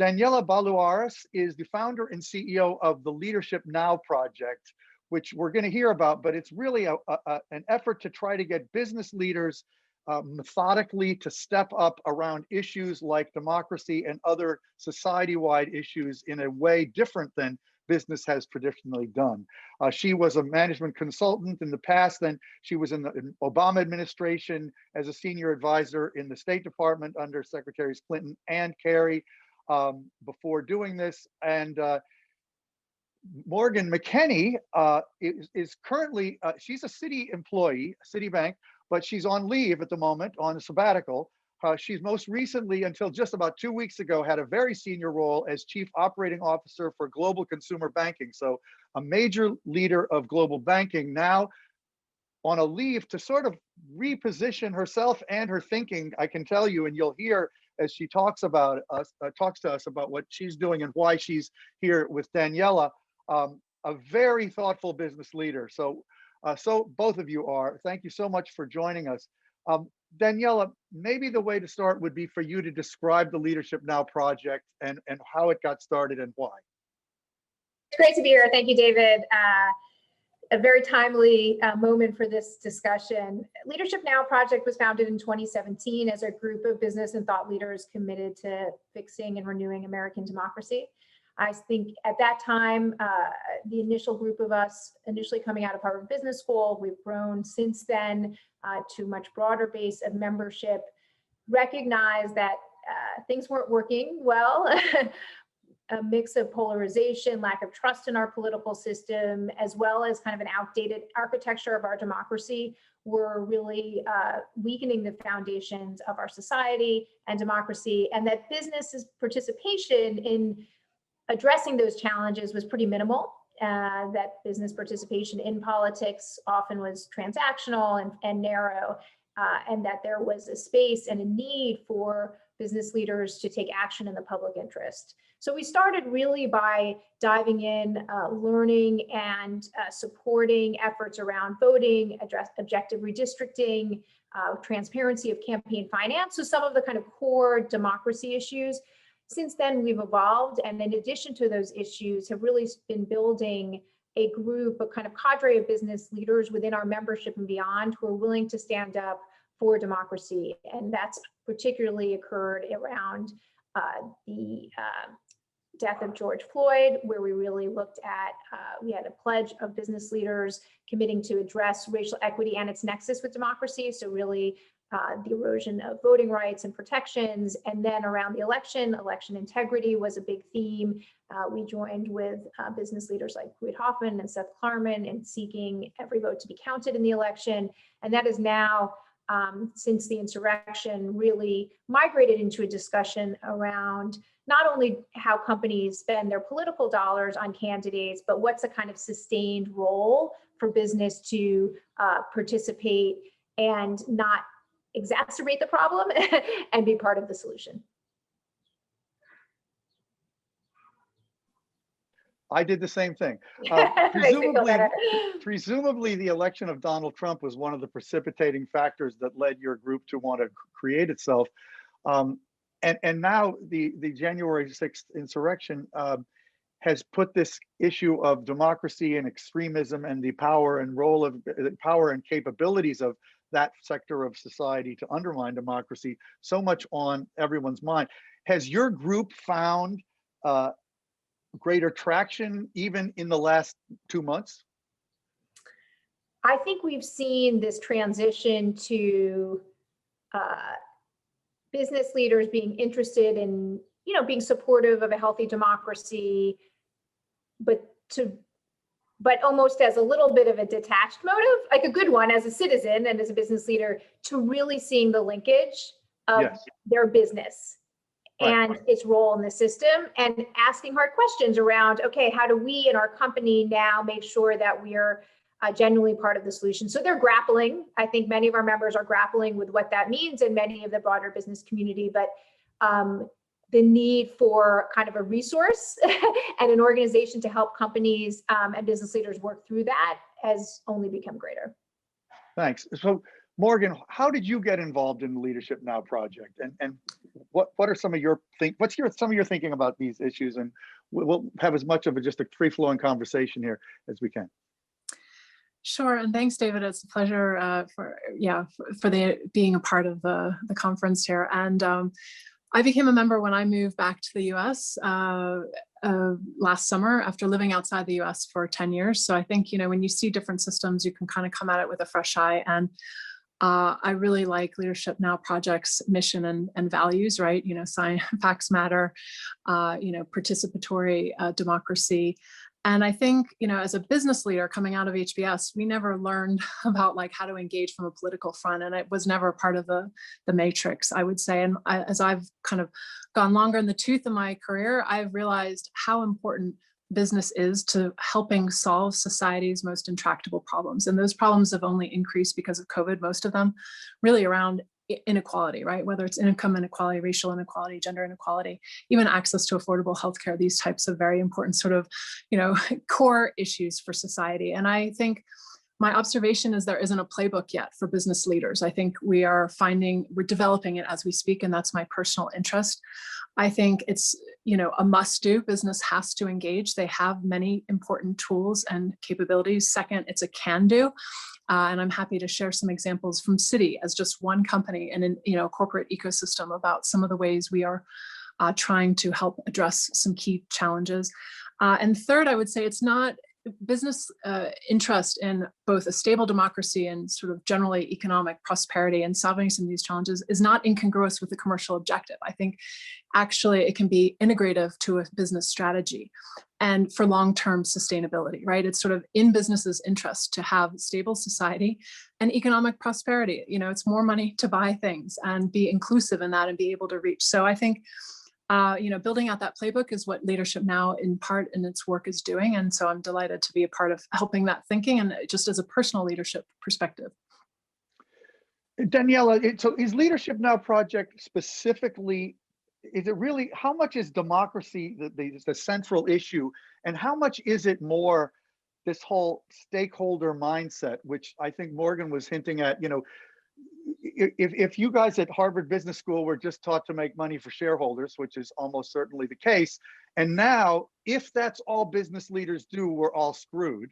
Daniella Ballou-Aares is the founder and CEO of the Leadership Now project, which we're going to hear about, but it's really an effort to try to get business leaders methodically to step up around issues like democracy and other society-wide issues in a way different than business has traditionally done. She was a management consultant in the past, then she was in the Obama administration as a senior advisor in the State Department under Secretaries Clinton and Kerry before doing this. And Morgan McKenney is currently, she's a city employee, Citibank, but she's on leave at the moment on a sabbatical. She's most recently, until just about 2 weeks ago, had a very senior role as Chief Operating Officer for Global Consumer Banking. So a major leader of global banking, now on a leave to sort of reposition herself and her thinking, I can tell you, and you'll hear as she talks about us, talks to us about what she's doing and why she's here with Daniella, a very thoughtful business leader. So both of you are. Thank you so much for joining us. Daniella, maybe the way to start would be for you to describe the Leadership Now project and how it got started and why. It's great to be here. Thank you, David. A very timely moment for this discussion. Leadership Now project was founded in 2017 as a group of business and thought leaders committed to fixing and renewing American democracy. I think at that time, the initial group of us, initially coming out of Harvard Business School, we've grown since then to a much broader base of membership, recognized that things weren't working well, a mix of polarization, lack of trust in our political system, as well as kind of an outdated architecture of our democracy were really weakening the foundations of our society and democracy, and that business's participation in addressing those challenges was pretty minimal, that business participation in politics often was transactional and narrow, and that there was a space and a need for business leaders to take action in the public interest. So we started really by diving in, learning and supporting efforts around voting, objective redistricting, transparency of campaign finance, so some of the kind of core democracy issues. Since then, we've evolved, and in addition to those issues, have really been building a group, a kind of cadre of business leaders within our membership and beyond who are willing to stand up for democracy. And that's particularly occurred around the death of George Floyd, where we really looked at, we had a pledge of business leaders committing to address racial equity and its nexus with democracy. So really the erosion of voting rights and protections. And then around the election integrity was a big theme. We joined with business leaders like Reid Hoffman and Seth Klarman in seeking every vote to be counted in the election. And that is now, since the insurrection, really migrated into a discussion around not only how companies spend their political dollars on candidates, but what's a kind of sustained role for business to participate and not exacerbate the problem and be part of the solution. I did the same thing. Presumably the election of Donald Trump was one of the precipitating factors that led your group to want to create itself. And now the January 6th insurrection has put this issue of democracy and extremism and the power and role of power and capabilities of that sector of society to undermine democracy so much on everyone's mind. Has your group found greater traction even in the last 2 months? I think we've seen this transition to business leaders being interested in, being supportive of a healthy democracy, but almost as a little bit of a detached motive, like a good one as a citizen and as a business leader, to really seeing the linkage of their business and its role in the system, and asking hard questions around, okay, how do we in our company now make sure that we are genuinely part of the solution? So they're grappling. I think many of our members are grappling with what that means, and many of the broader business community, but the need for kind of a resource and an organization to help companies and business leaders work through that has only become greater. Thanks. So Morgan, how did you get involved in the Leadership Now project? And what are some of your some of your thinking about these issues? And we'll have as much of just a free flowing conversation here as we can. Sure, and thanks, David. It's a pleasure for being a part of the conference here. And I became a member when I moved back to the U.S. Last summer after living outside the U.S. for 10 years. So I think, when you see different systems, you can kind of come at it with a fresh eye. And I really like Leadership Now Project's mission and values, right? Science, facts matter, participatory democracy. And I think, as a business leader coming out of HBS, we never learned about how to engage from a political front. And it was never part of the matrix, I would say. And as I've kind of gone longer in the tooth of my career, I've realized how important business is to helping solve society's most intractable problems. And those problems have only increased because of COVID, most of them really around inequality, right? Whether it's income inequality, racial inequality, gender inequality, even access to affordable healthcare, these types of very important sort of, core issues for society. And I think my observation is there isn't a playbook yet for business leaders. I think we're developing it as we speak, and that's my personal interest. I think it's, a must do. Business has to engage. They have many important tools and capabilities. Second, it's a can do. And I'm happy to share some examples from Citi as just one company and in corporate ecosystem about some of the ways we are trying to help address some key challenges. And third, I would say it's not business interest in both a stable democracy and sort of generally economic prosperity and solving some of these challenges is not incongruous with the commercial objective. I think actually it can be integrative to a business strategy and for long-term sustainability, right? It's sort of in business's interest to have stable society and economic prosperity. It's more money to buy things and be inclusive in that and be able to reach. So I think building out that playbook is what Leadership Now in part in its work is doing. And so I'm delighted to be a part of helping that thinking and just as a personal leadership perspective. Daniella, so is Leadership Now Project specifically, is it really, how much is democracy the central issue? And how much is it more this whole stakeholder mindset, which I think Morgan was hinting at, if you guys at Harvard Business School were just taught to make money for shareholders, which is almost certainly the case, and now if that's all business leaders do, we're all screwed.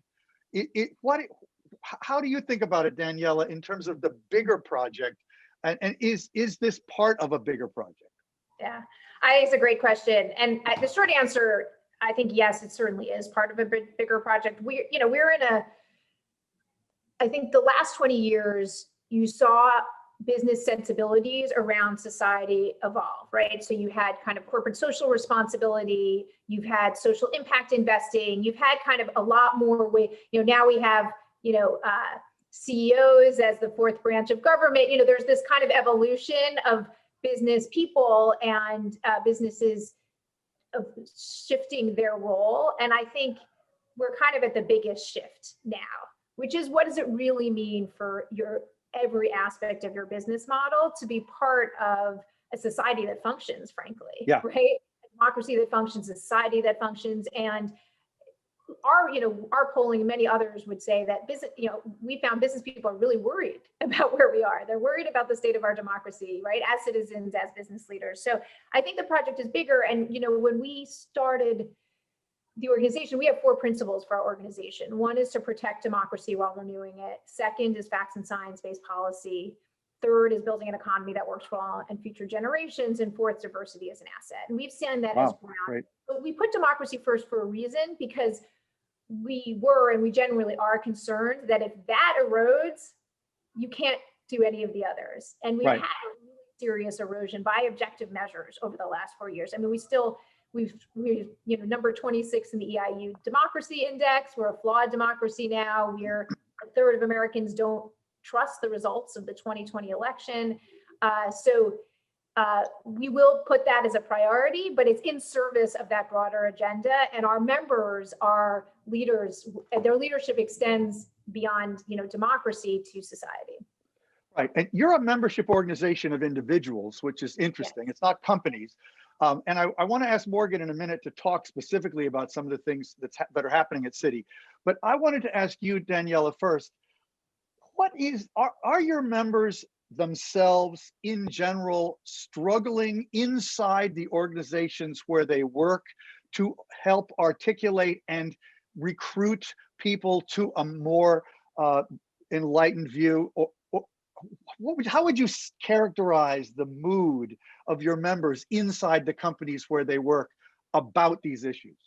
How do you think about it, Daniella, in terms of the bigger project, and is this part of a bigger project? Yeah, I think it's a great question, and the short answer, I think yes, it certainly is part of a bigger project. We're in I think the last 20 years. You saw business sensibilities around society evolve, right? So you had kind of corporate social responsibility, you've had social impact investing, you've had kind of a lot more now we have, CEOs as the fourth branch of government. There's this kind of evolution of business people and businesses of shifting their role. And I think we're kind of at the biggest shift now, which is what does it really mean for every aspect of your business model to be part of a society that functions, frankly, yeah. Right? A democracy that functions, a society that functions. And our polling and many others would say that we found business people are really worried about where we are. They're worried about the state of our democracy, right? As citizens, as business leaders. So I think the project is bigger. And, when we started the organization, we have 4 principles for our organization. One is to protect democracy while renewing it. Second is facts and science-based policy. Third is building an economy that works for all and future generations. And fourth, diversity as an asset. And we've seen that as ground. Great. But we put democracy first for a reason, because we were, and we generally are concerned that if that erodes, you can't do any of the others. And we've had a really serious erosion by objective measures over the last 4 years. I mean, we're number 26 in the EIU Democracy Index. We're a flawed democracy now. A third of Americans don't trust the results of the 2020 election. So we will put that as a priority, but it's in service of that broader agenda. And our members are leaders, and their leadership extends beyond, democracy to society. Right, and you're a membership organization of individuals, which is interesting. Yes. It's not companies. And I want to ask Morgan in a minute to talk specifically about some of the things that are happening at Citi. But I wanted to ask you, Daniella, first, are your members themselves in general struggling inside the organizations where they work to help articulate and recruit people to a more enlightened view? Or how would you characterize the mood of your members inside the companies where they work about these issues?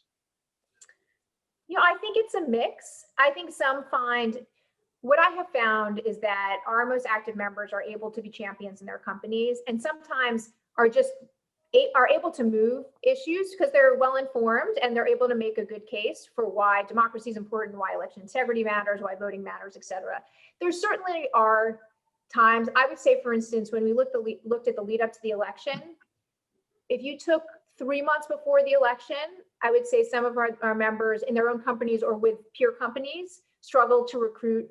You know, I think it's a mix. I think some find, what I have found is that our most active members are able to be champions in their companies, and sometimes are able to move issues because they're well informed and they're able to make a good case for why democracy is important, why election integrity matters, why voting matters, et cetera. There certainly are times, I would say, for instance, when we looked at the lead up to the election, if you took 3 months before the election, I would say some of our members in their own companies or with peer companies struggled to recruit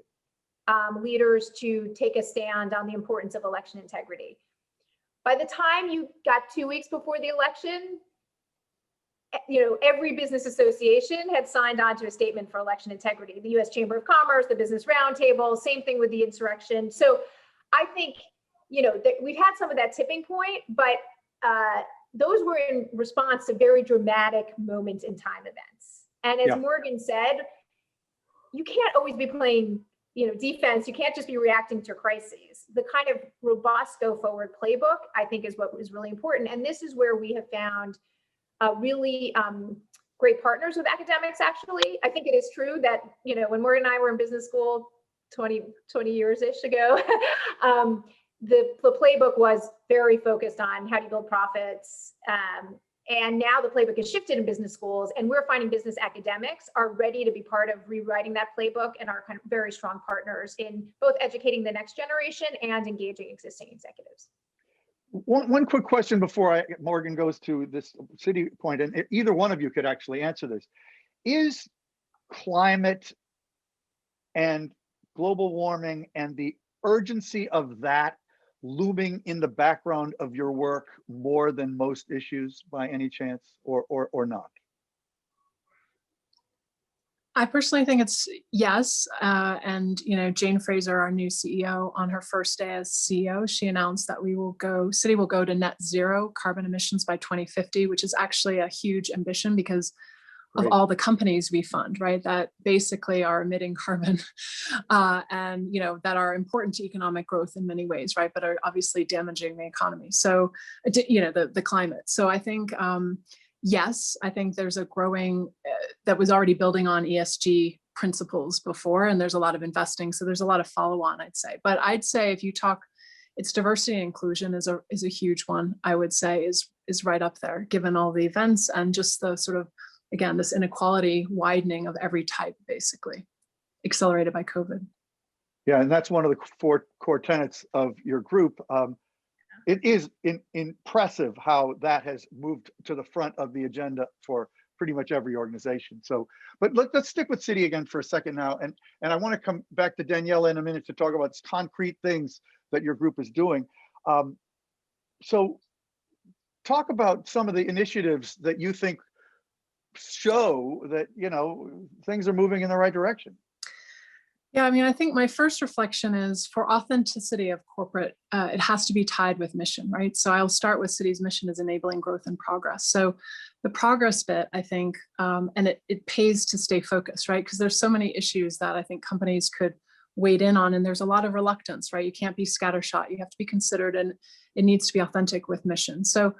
leaders to take a stand on the importance of election integrity. By the time you got 2 weeks before the election, you know, every business association had signed on to a statement for election integrity. The U.S. Chamber of Commerce, the Business Roundtable, same thing with the insurrection. So I think, you know, that we've had some of that tipping point, but those were in response to very dramatic moment in time events. And as Morgan said, you can't always be playing, you know, defense. You can't just be reacting to crises. The kind of robust go forward playbook, I think, is what is really important. And this is where we have found really great partners with academics, actually. I think it is true that, you know, when Morgan and I were in business school 20 years-ish ago, the playbook was very focused on how do you build profits. And now the playbook has shifted in business schools, and we're finding business academics are ready to be part of rewriting that playbook and are kind of very strong partners in both educating the next generation and engaging existing executives. One quick question before Morgan goes to this city point, and either one of you could actually answer this. Is climate and global warming and the urgency of that looming in the background of your work more than most issues by any chance, or not? I personally think it's yes. And, you know, Jane Fraser, our new CEO, on her first day as CEO, she announced that city will go to net zero carbon emissions by 2050, which is actually a huge ambition because of all the companies we fund, right, that basically are emitting carbon and, you know, that are important to economic growth in many ways, right, but are obviously damaging the economy. So, you know, the climate. So I think, yes, I think there's a growing, that was already building on ESG principles before, and there's a lot of investing. So there's a lot of follow on, I'd say. But I'd say if you talk, it's diversity and inclusion is a huge one, I would say is right up there, given all the events and just the sort of, again, this inequality widening of every type, basically, accelerated by COVID. Yeah, and that's one of the four core tenets of your group. It is impressive how that has moved to the front of the agenda for pretty much every organization. So, but let's stick with city again for a second now. And I want to come back to Daniella in a minute to talk about concrete things that your group is doing. So talk about some of the initiatives that you think show that, you know, things are moving in the right direction. Yeah, I mean, I think my first reflection is for authenticity of corporate, it has to be tied with mission, right? So I'll start with city's mission is enabling growth and progress. So the progress bit, I think, and it pays to stay focused, right? Because there's so many issues that I think companies could wade in on, and there's a lot of reluctance, right? You can't be scattershot. You have to be considered, and it needs to be authentic with mission. So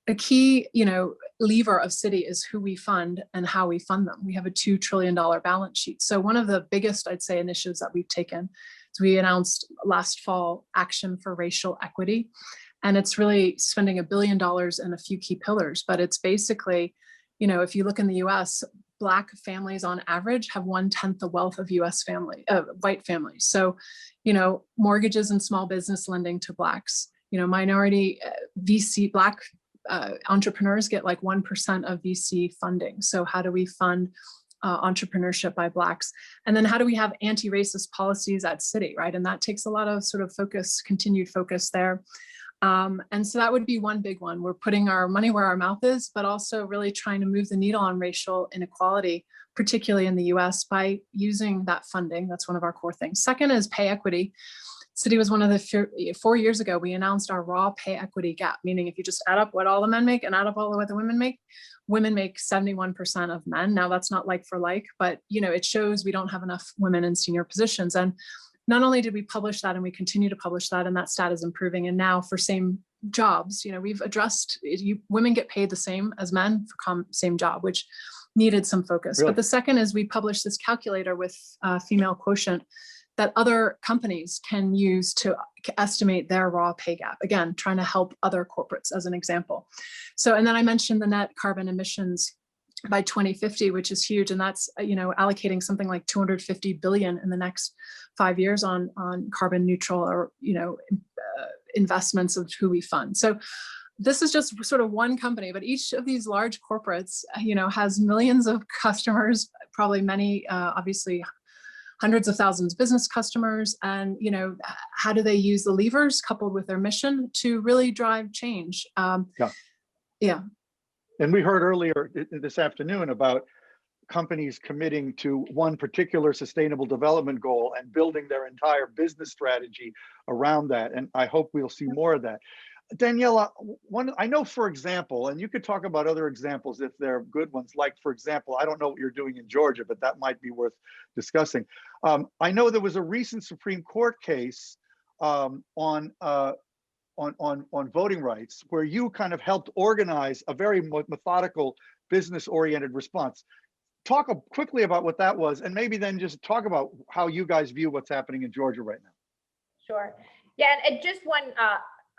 a key, you know, lever of city is who we fund and how we fund them. We have a $2 trillion balance sheet. So one of the biggest, I'd say, initiatives that we've taken is we announced last fall Action for Racial Equity. And it's really spending $1 billion in a few key pillars. But it's basically, you know, if you look in the US, Black families on average have 1/10 the wealth of US white families. So, you know, mortgages and small business lending to Blacks, you know, minority VC, Black entrepreneurs get like 1% of VC funding. So how do we fund entrepreneurship by Blacks? And then how do we have anti-racist policies at city, right? And that takes a lot of sort of focus, continued focus there. And so that would be one big one. We're putting our money where our mouth is, but also really trying to move the needle on racial inequality, particularly in the US, by using that funding. That's one of our core things. Second is pay equity. City was one of the 4 years ago, we announced our raw pay equity gap, meaning if you just add up what all the men make and add up all what the women make 71% of men. Now that's not like for like, but it shows we don't have enough women in senior positions. And not only did we publish that, and we continue to publish that, and that stat is improving. And now for same jobs, we've addressed, women get paid the same as men for same job, which needed some focus. Really? But the second is we published this calculator with female quotient that other companies can use to estimate their raw pay gap. Again, trying to help other corporates as an example. So, and then I mentioned the net carbon emissions by 2050, which is huge. And that's, allocating something like 250 billion in the next 5 years on carbon neutral or, investments of who we fund. So this is just sort of one company, but each of these large corporates, has millions of customers, probably many, obviously hundreds of thousands of business customers. And, how do they use the levers coupled with their mission to really drive change? Yeah. And we heard earlier this afternoon about companies committing to one particular sustainable development goal and building their entire business strategy around that. And I hope we'll see more of that. Daniella, I know, for example, and you could talk about other examples if they're good ones, like, for example, I don't know what you're doing in Georgia, but that might be worth discussing. I know there was a recent Supreme Court case on voting rights, where you kind of helped organize a very methodical, business-oriented response. Talk quickly about what that was, and maybe then just talk about how you guys view what's happening in Georgia right now. Sure. Yeah, and just one,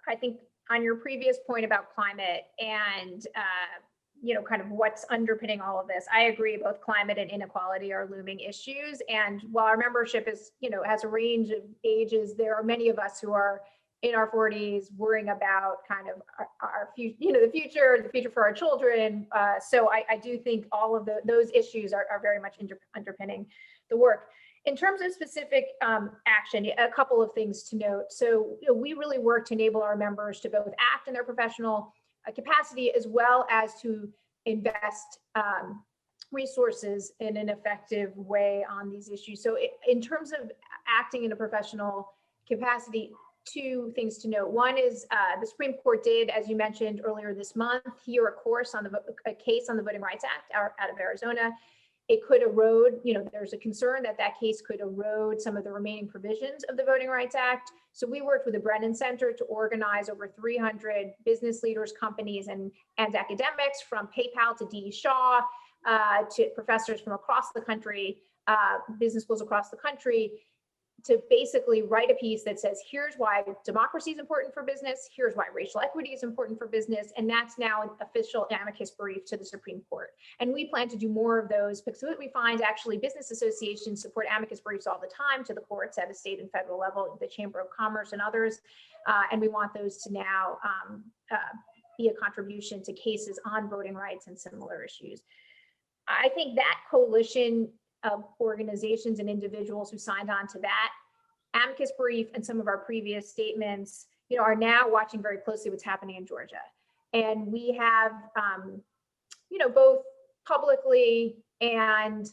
I think on your previous point about climate and, kind of what's underpinning all of this, I agree, both climate and inequality are looming issues. And while our membership is, has a range of ages, there are many of us who are in our 40s worrying about kind of our future, the future for our children. So I do think all of those issues are very much underpinning the work. In terms of specific action, a couple of things to note. So we really work to enable our members to both act in their professional capacity, as well as to invest resources in an effective way on these issues. So in terms of acting in a professional capacity, two things to note. One is the Supreme Court did, as you mentioned earlier this month, hear a case on the Voting Rights Act out of Arizona. It could erode, there's a concern that case could erode some of the remaining provisions of the Voting Rights Act. So we worked with the Brennan Center to organize over 300 business leaders, companies, and academics, from PayPal to D.E. Shaw, to professors from across the country, business schools across the country, to basically write a piece that says, here's why democracy is important for business, here's why racial equity is important for business, and that's now an official amicus brief to the Supreme Court. And we plan to do more of those, because what we find, actually, business associations support amicus briefs all the time to the courts at a state and federal level, the Chamber of Commerce and others, and we want those to now be a contribution to cases on voting rights and similar issues. I think that coalition of organizations and individuals who signed on to that amicus brief and some of our previous statements, are now watching very closely what's happening in Georgia. And we have, both publicly and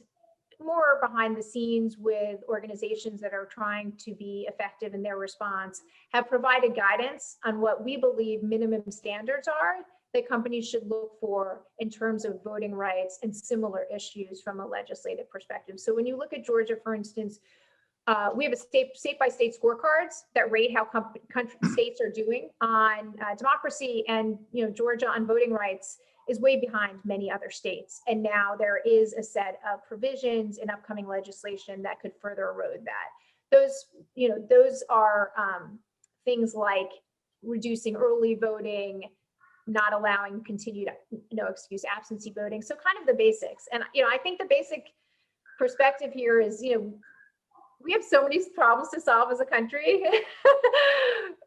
more behind the scenes with organizations that are trying to be effective in their response, have provided guidance on what we believe minimum standards are that companies should look for in terms of voting rights and similar issues from a legislative perspective. So when you look at Georgia, for instance, we have a state-by-state scorecards that rate how states are doing on democracy, and Georgia on voting rights is way behind many other states. And now there is a set of provisions in upcoming legislation that could further erode that. Those are things like reducing early voting, not allowing continued absentee voting. So kind of the basics. And I think the basic perspective here is, we have so many problems to solve as a country.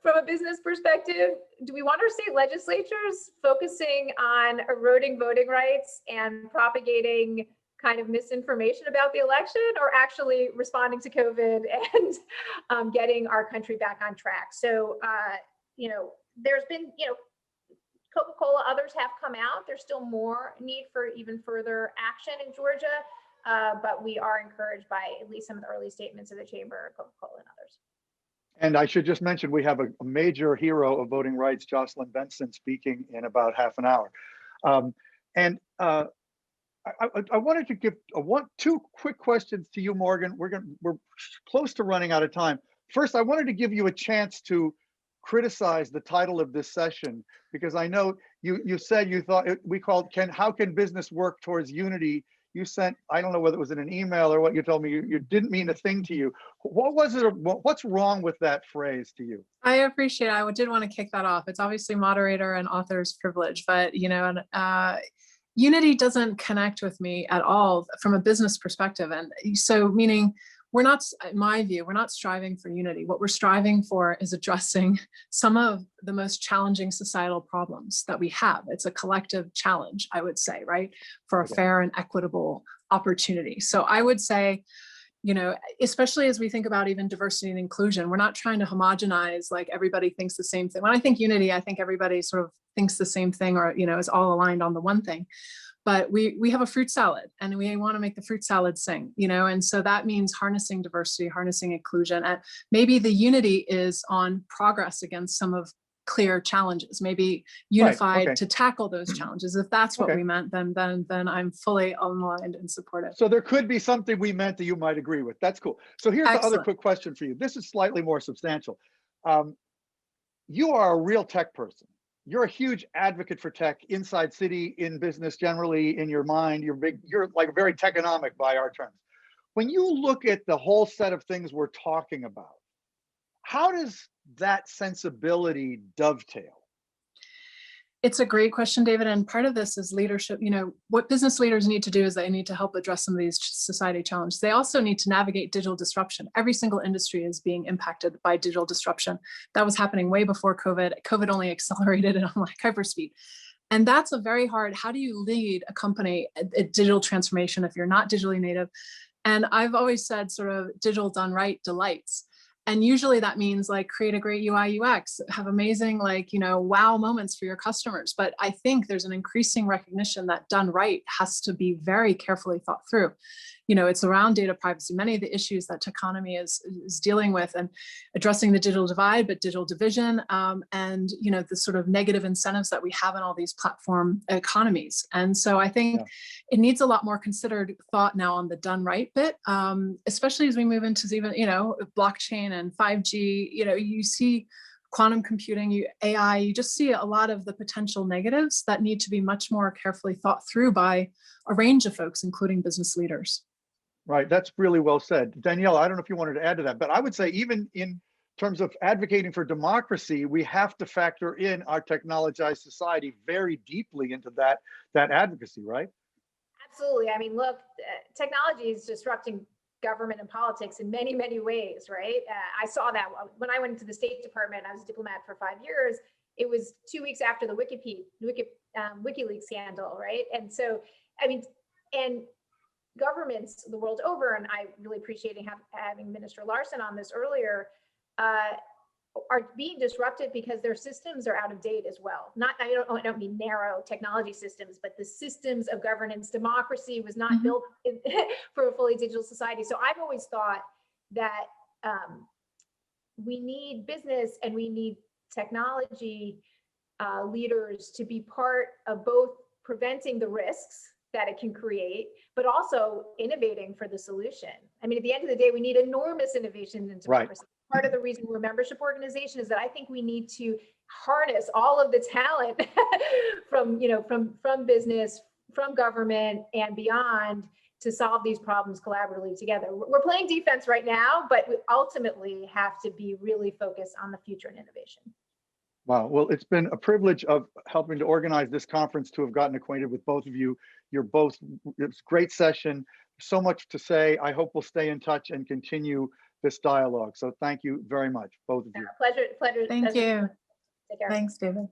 From a business perspective, do we want our state legislatures focusing on eroding voting rights and propagating kind of misinformation about the election, or actually responding to COVID and getting our country back on track? So, there's been, Coca-Cola, others have come out. There's still more need for even further action in Georgia, but we are encouraged by at least some of the early statements of the Chamber, Coca-Cola, and others. And I should just mention, we have a major hero of voting rights, Jocelyn Benson, speaking in about half an hour. And I wanted to give two quick questions to you, Morgan. We're close to running out of time. First, I wanted to give you a chance to criticize the title of this session, because I know you said you thought we called how can business work towards unity? You sent, I don't know whether it was in an email or what, you told me you didn't mean a thing to you. What was it? What's wrong with that phrase to you? I appreciate it. I did want to kick that off. It's obviously moderator and author's privilege, but unity doesn't connect with me at all from a business perspective. And so meaning we're not, in my view, we're not striving for unity. What we're striving for is addressing some of the most challenging societal problems that we have. It's a collective challenge, I would say, right? For a fair and equitable opportunity. So I would say, especially as we think about even diversity and inclusion, we're not trying to homogenize, like everybody thinks the same thing. When I think unity, I think everybody sort of thinks the same thing, or, is all aligned on the one thing. But we have a fruit salad and we want to make the fruit salad sing, and so that means harnessing diversity, harnessing inclusion. And maybe the unity is on progress against some of clear challenges, maybe unified to tackle those challenges. If that's what we meant, then I'm fully aligned and supportive. So there could be something we meant that you might agree with. That's cool. So here's the other quick question for you. This is slightly more substantial. You are a real tech person. You're a huge advocate for tech inside city, in business generally, in your mind. You're like very techonomic by our terms. When you look at the whole set of things we're talking about, how does that sensibility dovetail? It's a great question, David. And part of this is leadership. What business leaders need to do is they need to help address some of these society challenges. They also need to navigate digital disruption. Every single industry is being impacted by digital disruption. That was happening way before COVID. COVID only accelerated it on like hyperspeed. And that's a very hard, how do you lead a company at digital transformation if you're not digitally native? And I've always said sort of digital done right delights. And usually that means like create a great UI UX, have amazing wow moments for your customers. But I think there's an increasing recognition that done right has to be very carefully thought through. It's around data privacy, many of the issues that Techonomy is dealing with, and addressing the digital divide, but digital division, and the sort of negative incentives that we have in all these platform economies. And so I think it needs a lot more considered thought now on the done right bit, especially as we move into even, blockchain and 5G, you see quantum computing, AI, you just see a lot of the potential negatives that need to be much more carefully thought through by a range of folks, including business leaders. Right, that's really well said. Daniella, I don't know if you wanted to add to that, but I would say even in terms of advocating for democracy, we have to factor in our technologized society very deeply into that advocacy, right? Absolutely. I mean, look, technology is disrupting government and politics in many, many ways, right? I saw that when I went into the State Department. I was a diplomat for 5 years. It was 2 weeks after the WikiLeaks scandal, right? And so, I mean, and governments the world over, and I really appreciating having Minister Larson on this earlier, are being disrupted because their systems are out of date as well. I don't mean narrow technology systems, but the systems of governance. Democracy was not built for a fully digital society. So I've always thought that we need business and we need technology leaders to be part of both preventing the risks that it can create, but also innovating for the solution. I mean, at the end of the day, we need enormous innovation in democracy. Right. Part of the reason we're a membership organization is that I think we need to harness all of the talent from business, from government, and beyond to solve these problems collaboratively together. We're playing defense right now, but we ultimately have to be really focused on the future and innovation. Wow. Well, it's been a privilege of helping to organize this conference, to have gotten acquainted with both of you. It's a great session. So much to say. I hope we'll stay in touch and continue this dialogue. So thank you very much, both of you. Pleasure. Thank you. Take care. Thanks, David.